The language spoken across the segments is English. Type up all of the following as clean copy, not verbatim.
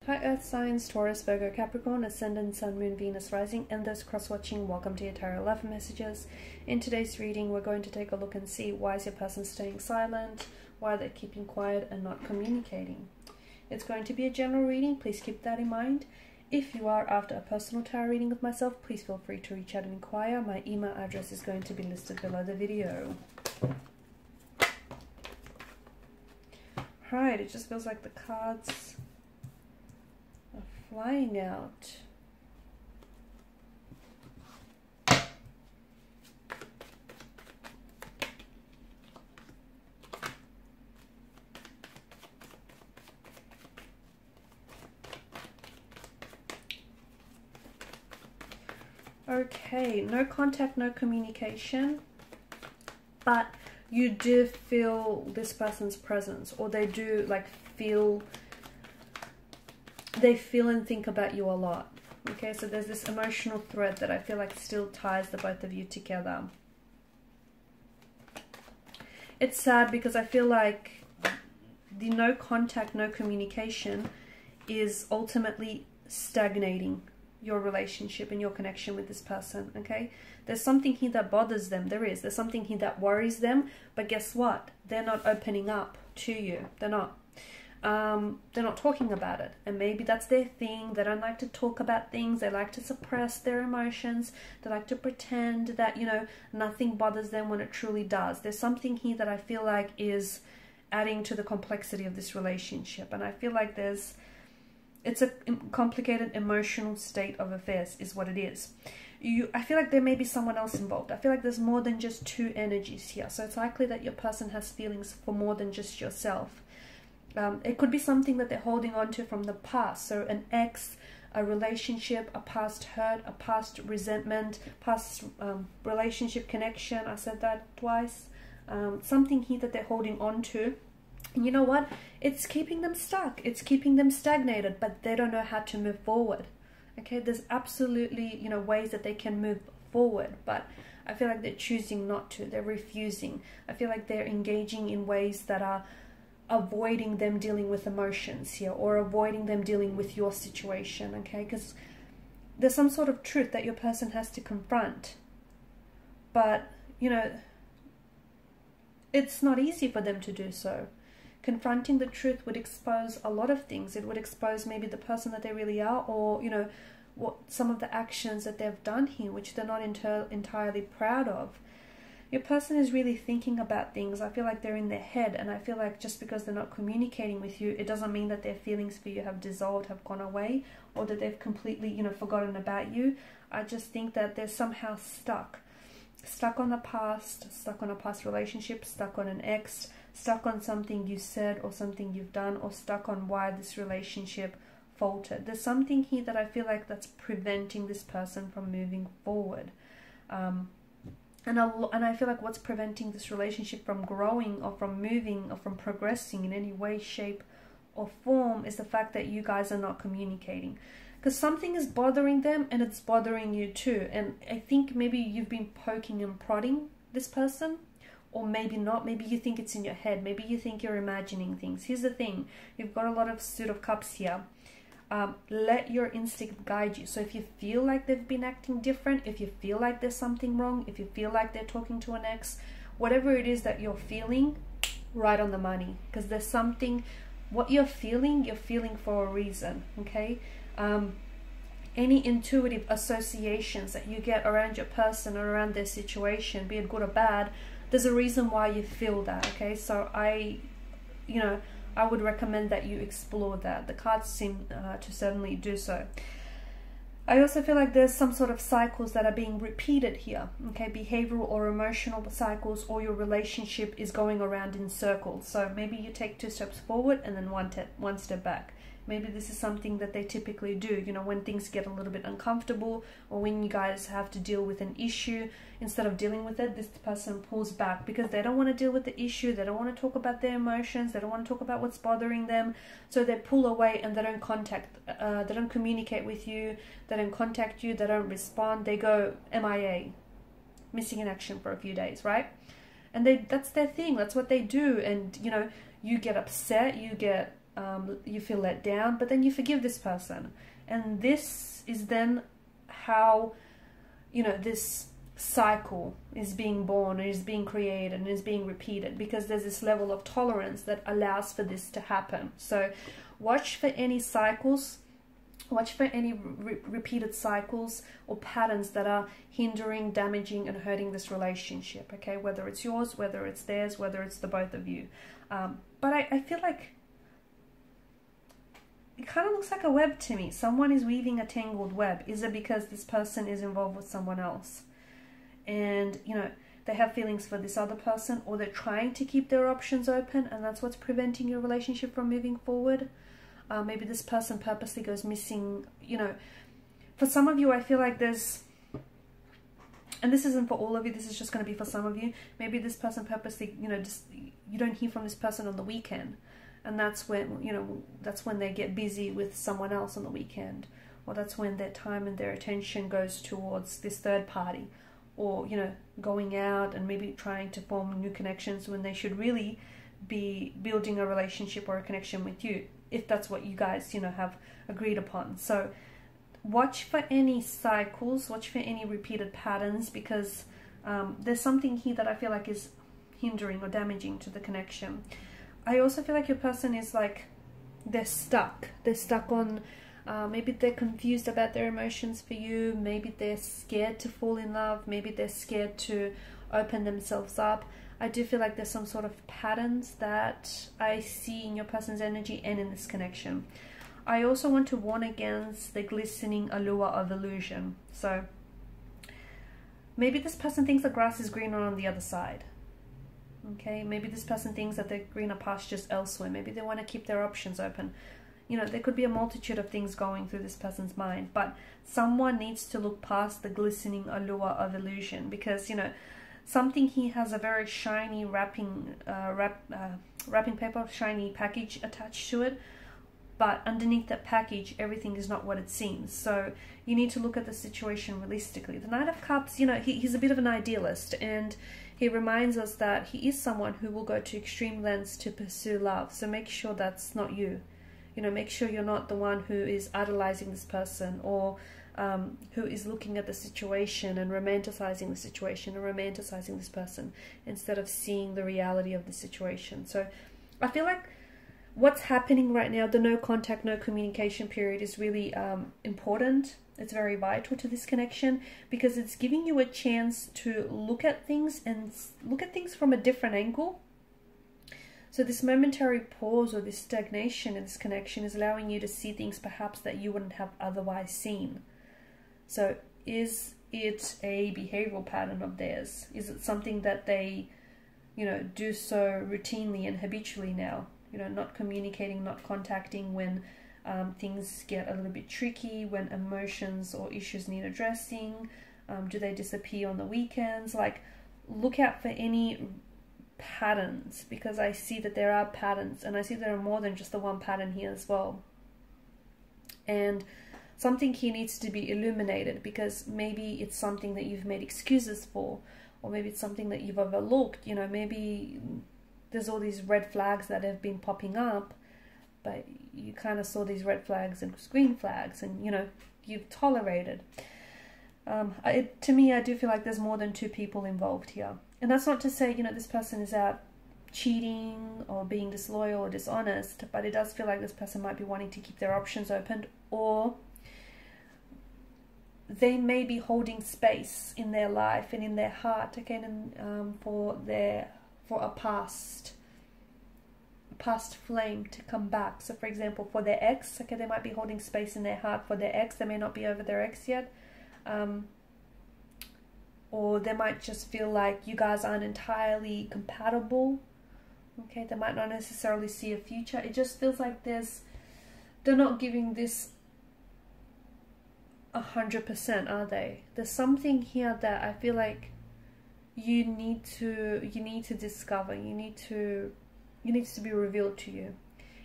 Hi Earth signs, Taurus, Virgo, Capricorn, Ascendant, Sun, Moon, Venus, Rising, and those cross-watching, welcome to your Tarot Love Messages. In today's reading, we're going to take a look and see why is your person staying silent, why they're keeping quiet and not communicating. It's going to be a general reading, please keep that in mind. If you are after a personal tarot reading with myself, please feel free to reach out and inquire. My email address is going to be listed below the video. Alright, it just feels like the cards are flying out. Okay, no contact, no communication, but you do feel this person's presence, or they do like they feel and think about you a lot. Okay, so there's this emotional thread that I feel like still ties the both of you together. It's sad because I feel like the no contact, no communication is ultimately stagnating your relationship and your connection with this person. Okay, there's something here that bothers them. There's something here that worries them, but guess what? They're not opening up to you. They're not talking about it, and maybe that's their thing. They don't like to talk about things. They like to suppress their emotions. They like to pretend that, you know, nothing bothers them when it truly does. There's something here that I feel like is adding to the complexity of this relationship, and I feel like it's a complicated emotional state of affairs is what it is. I feel like there may be someone else involved. I feel like there's more than just two energies here. So it's likely that your person has feelings for more than just yourself. It could be something that they're holding on to from the past. So an ex, a relationship, a past hurt, a past resentment, past relationship connection. I said that twice. Something here that they're holding on to. And you know what? It's keeping them stuck. It's keeping them stagnated, but they don't know how to move forward. Okay, there's absolutely, you know, ways that they can move forward, but I feel like they're choosing not to. They're refusing. I feel like they're engaging in ways that are avoiding them dealing with emotions here, or avoiding them dealing with your situation. Okay, because there's some sort of truth that your person has to confront, but you know, it's not easy for them to do so. Confronting the truth would expose a lot of things. It would expose maybe the person that they really are, or, you know, what some of the actions that they've done here, which they're not entirely proud of. Your person is really thinking about things. I feel like they're in their head, and I feel like just because they're not communicating with you, it doesn't mean that their feelings for you have dissolved, have gone away, or that they've completely, you know, forgotten about you. I just think that they're somehow stuck on the past, stuck on a past relationship, stuck on an ex, stuck on something you said or something you've done, or stuck on why this relationship faltered. There's something here that I feel like that's preventing this person from moving forward. And I feel like what's preventing this relationship from growing or from moving or from progressing in any way, shape or form is the fact that you guys are not communicating. Because something is bothering them, and it's bothering you too. And I think maybe you've been poking and prodding this person, or maybe not. Maybe you think it's in your head. Maybe you think you're imagining things. Here's the thing. You've got a lot of Suit of Cups here. Let your instinct guide you. So if you feel like they've been acting different, if you feel like there's something wrong, if you feel like they're talking to an ex, whatever it is that you're feeling, right on the money. Because there's something, what you're feeling for a reason, okay? Any intuitive associations that you get around your person or around their situation, be it good or bad, there's a reason why you feel that, okay? So I would recommend that you explore that. The cards seem to certainly do so. I also feel like there's some sort of cycles that are being repeated here, okay? Behavioral or emotional cycles, or your relationship is going around in circles. So maybe you take 2 steps forward and then one step back. Maybe this is something that they typically do, you know, when things get a little bit uncomfortable, or when you guys have to deal with an issue, instead of dealing with it, this person pulls back because they don't want to deal with the issue. They don't want to talk about their emotions. They don't want to talk about what's bothering them. So they pull away and they don't they don't communicate with you. They don't contact you. They don't respond. They go MIA, missing in action for a few days, right? And that's their thing. That's what they do. And, you know, you get upset, you get you feel let down, but then you forgive this person. And this is then how, you know, this cycle is being born and is being created and is being repeated, because there's this level of tolerance that allows for this to happen. So watch for any cycles, watch for any repeated cycles or patterns that are hindering, damaging and hurting this relationship, okay? Whether it's yours, whether it's theirs, whether it's the both of you. But I feel like it kind of looks like a web to me. Someone is weaving a tangled web. Is it because this person is involved with someone else? And, you know, they have feelings for this other person, or they're trying to keep their options open, and that's what's preventing your relationship from moving forward. Maybe this person purposely goes missing, you know. For some of you, I feel like there's, and this isn't for all of you, this is just going to be for some of you. Maybe this person purposely, you know, just, you don't hear from this person on the weekend. And that's when, you know, that's when they get busy with someone else on the weekend. Or that's when their time and their attention goes towards this third party. Or, you know, going out and maybe trying to form new connections when they should really be building a relationship or a connection with you, if that's what you guys, you know, have agreed upon. So watch for any cycles, watch for any repeated patterns, because there's something here that I feel like is hindering or damaging to the connection. I also feel like your person is like, they're stuck on, maybe they're confused about their emotions for you, maybe they're scared to fall in love, maybe they're scared to open themselves up. I do feel like there's some sort of patterns that I see in your person's energy and in this connection. I also want to warn against the glistening allure of illusion. So maybe this person thinks the grass is greener on the other side. Okay, maybe this person thinks that there are greener pastures elsewhere. Maybe they want to keep their options open. You know, there could be a multitude of things going through this person's mind, but someone needs to look past the glistening allure of illusion, because, you know, something here has a very shiny wrapping paper, shiny package attached to it, but underneath that package, everything is not what it seems. So you need to look at the situation realistically. The Knight of Cups, you know, he's a bit of an idealist, and he reminds us that he is someone who will go to extreme lengths to pursue love. So make sure that's not you. You know, make sure you're not the one who is idolizing this person, or who is looking at the situation and romanticizing the situation and romanticizing this person instead of seeing the reality of the situation. So I feel like what's happening right now, the no contact, no communication period, is really important. It's very vital to this connection, because it's giving you a chance to look at things and look at things from a different angle. So this momentary pause or this stagnation in this connection is allowing you to see things perhaps that you wouldn't have otherwise seen. So is it a behavioral pattern of theirs? Is it something that they, you know, do so routinely and habitually now? You know, not communicating, not contacting when things get a little bit tricky, when emotions or issues need addressing. Do they disappear on the weekends? Like, look out for any patterns, because I see that there are patterns, and I see there are more than just the one pattern here as well. And something here needs to be illuminated, because maybe it's something that you've made excuses for, or maybe it's something that you've overlooked. You know, maybe there's all these red flags that have been popping up, but you kind of saw these red flags and green flags, and, you know, you've tolerated. To me, I do feel like there's more than two people involved here. And that's not to say, you know, this person is out cheating or being disloyal or dishonest, but it does feel like this person might be wanting to keep their options open, or they may be holding space in their life and in their heart, again, for a past flame to come back. So for example, for their ex, okay, they might be holding space in their heart for their ex. They may not be over their ex yet, or they might just feel like you guys aren't entirely compatible. Okay, they might not necessarily see a future. It just feels like they're not giving this 100%, are they? There's something here that I feel like you need to discover. It needs to be revealed to you.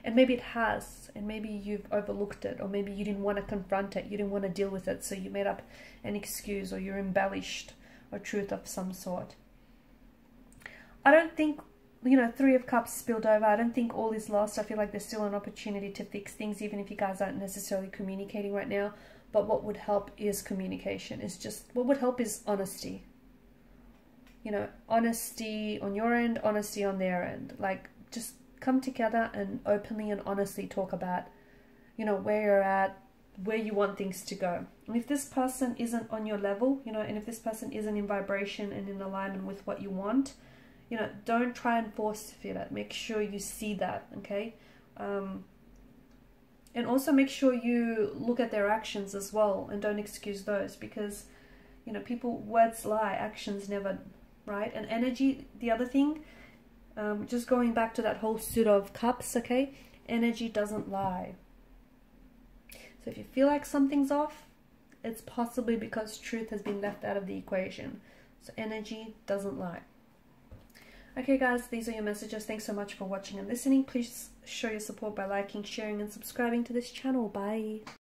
And maybe it has, and maybe you've overlooked it, or maybe you didn't want to confront it, you didn't want to deal with it, so you made up an excuse, or you embellished a truth of some sort. I don't think you know, Three of Cups spilled over. I don't think all is lost. I feel like there's still an opportunity to fix things, even if you guys aren't necessarily communicating right now. But what would help is communication. It's just, what would help is honesty. You know, honesty on your end, honesty on their end. Like, just come together and openly and honestly talk about, you know, where you're at, where you want things to go. And if this person isn't on your level, you know, and if this person isn't in vibration and in alignment with what you want, you know, don't try and force fit it. Make sure you see that, okay? And also make sure you look at their actions as well and don't excuse those, because, you know, people, words lie, actions never, right? And energy, the other thing, just going back to that whole suit of cups, okay? Energy doesn't lie. So if you feel like something's off, it's possibly because truth has been left out of the equation. So energy doesn't lie. Okay guys, these are your messages. Thanks so much for watching and listening. Please show your support by liking, sharing and subscribing to this channel. Bye.